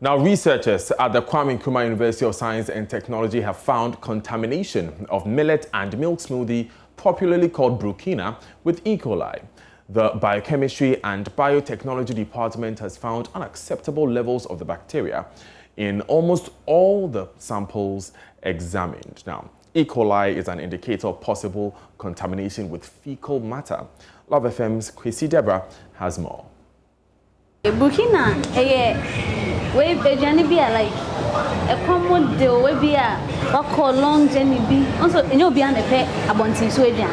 Now, researchers at the Nkrumah University of Science and Technology have found contamination of millet and milk smoothie, popularly called Brukina, with E. coli. The Biochemistry and Biotechnology Department has found unacceptable levels of the bacteria in almost all the samples examined. Now, E. coli is an indicator of possible contamination with fecal matter. Love FM's Kwesi Deborah has more. Brukina, we journey be like a common deal. We be a long journey be. Also, you know, be an pet about Sweden.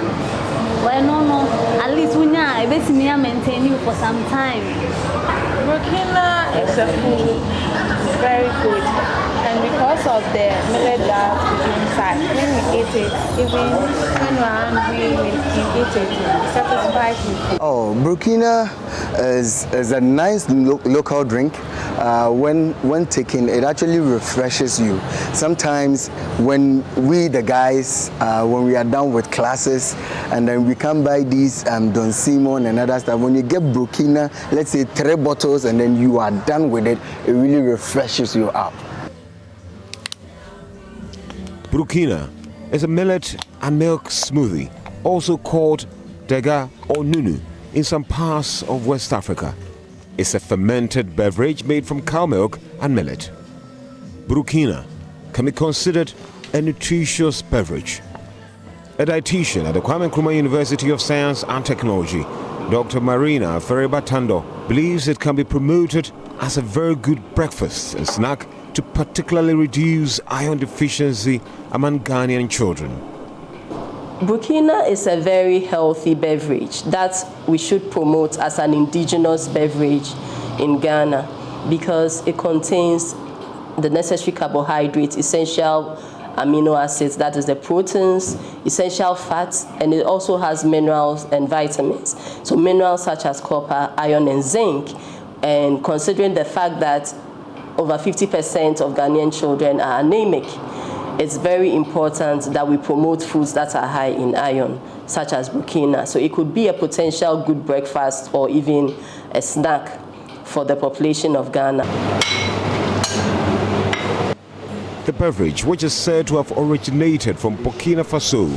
Well, no, at least we know I bet me maintain you for some time. Brukina is a food, very good, and because of the millet that is inside, when we eat it, even when we're hungry, we eat it, it satisfies you. Oh, Brukina is a nice local drink. When taken, it actually refreshes you. Sometimes when we, the guys, when we are done with classes, and then we come by these Don Simon and other stuff, when you get Brukina, let's say 3 bottles, and then you are done with it, it really refreshes you up. Brukina is a millet and milk smoothie, also called dega or nunu in some parts of West Africa. It's a fermented beverage made from cow milk and millet. Brukina can be considered a nutritious beverage. A dietitian at the Nkrumah University of Science and Technology, Dr. Marina Ferreira-Tando, believes it can be promoted as a very good breakfast and snack to particularly reduce iron deficiency among Ghanaian children. Brukina is a very healthy beverage that we should promote as an indigenous beverage in Ghana because it contains the necessary carbohydrates, essential amino acids, that is the proteins, essential fats, and it also has minerals and vitamins. So minerals such as copper, iron, and zinc. And considering the fact that over 50% of Ghanaian children are anemic, it's very important that we promote foods that are high in iron, such as Brukina. So it could be a potential good breakfast or even a snack for the population of Ghana. The beverage, which is said to have originated from Burkina Faso,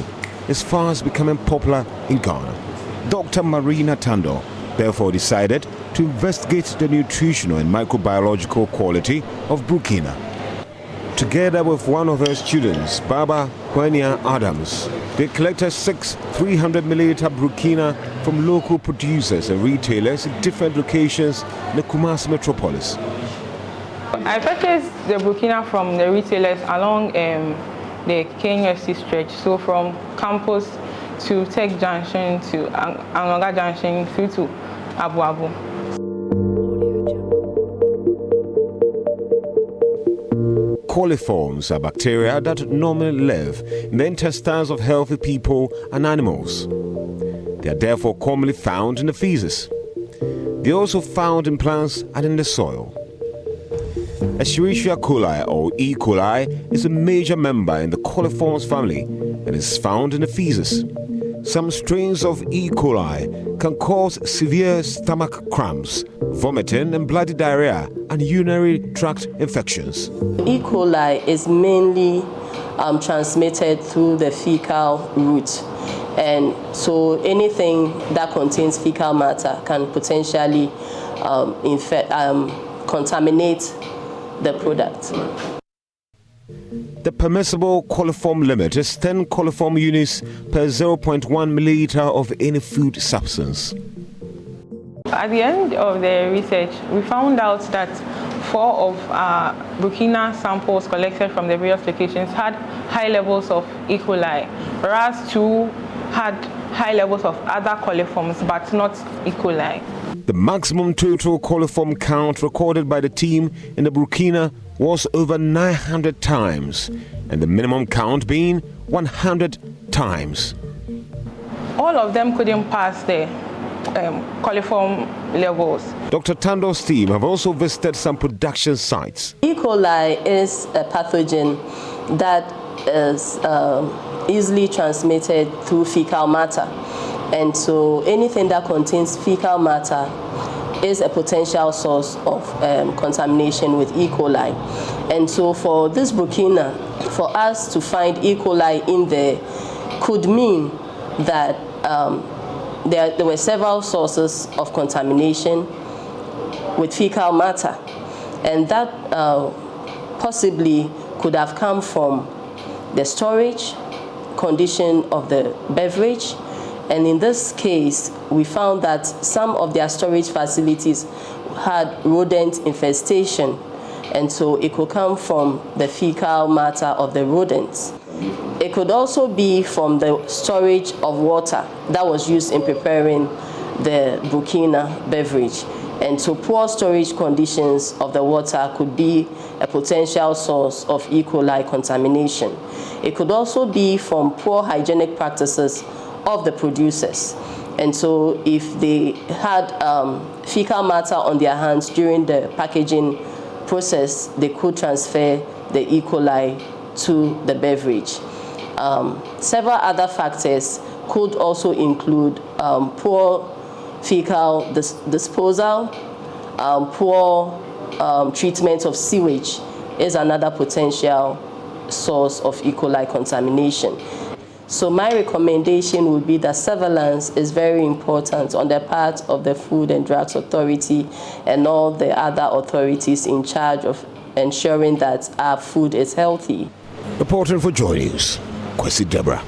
is fast becoming popular in Ghana. Dr. Marina Tando therefore decided to investigate the nutritional and microbiological quality of Brukina. Together with one of her students, Baba Kwenya Adams, they collected 6 300-milliliter Brukina from local producers and retailers in different locations in the Kumasi metropolis. I purchased the Brukina from the retailers along the KNUST stretch, so from campus to Tech Junction to Angoga Junction through to Abu Abu. Coliforms are bacteria that normally live in the intestines of healthy people and animals. They are therefore commonly found in the feces. They are also found in plants and in the soil. Escherichia coli or E. coli is a major member in the coliforms family and is found in the feces. Some strains of E. coli can cause severe stomach cramps, vomiting and bloody diarrhea and urinary tract infections. E. coli is mainly transmitted through the fecal route, and so anything that contains fecal matter can potentially contaminate the product. The permissible coliform limit is 10 coliform units per 0.1 milliliter of any food substance. At the end of the research, we found out that 4 of Brukina samples collected from the various locations had high levels of E. coli, whereas 2 had high levels of other coliforms, but not E. coli. The maximum total coliform count recorded by the team in the Brukina was over 900 times, and the minimum count being 100 times. All of them couldn't pass the coliform levels. Dr. Tando's team have also visited some production sites. E. coli is a pathogen that is easily transmitted through fecal matter. And so anything that contains fecal matter is a potential source of contamination with E. coli. And so for this Brukina, for us to find E. coli in there could mean that there were several sources of contamination with fecal matter, and that possibly could have come from the storage condition of the beverage. And in this case, we found that some of their storage facilities had rodent infestation, and so it could come from the fecal matter of the rodents. It could also be from the storage of water that was used in preparing the Brukina beverage. And so poor storage conditions of the water could be a potential source of E. coli contamination. It could also be from poor hygienic practices of the producers. And so if they had fecal matter on their hands during the packaging process, they could transfer the E. coli to the beverage. Several other factors could also include poor fecal disposal, poor treatment of sewage is another potential source of E. coli contamination. So my recommendation would be that surveillance is very important on the part of the Food and Drugs Authority and all the other authorities in charge of ensuring that our food is healthy. Reporting for JoyNews, Kwesi Deborah.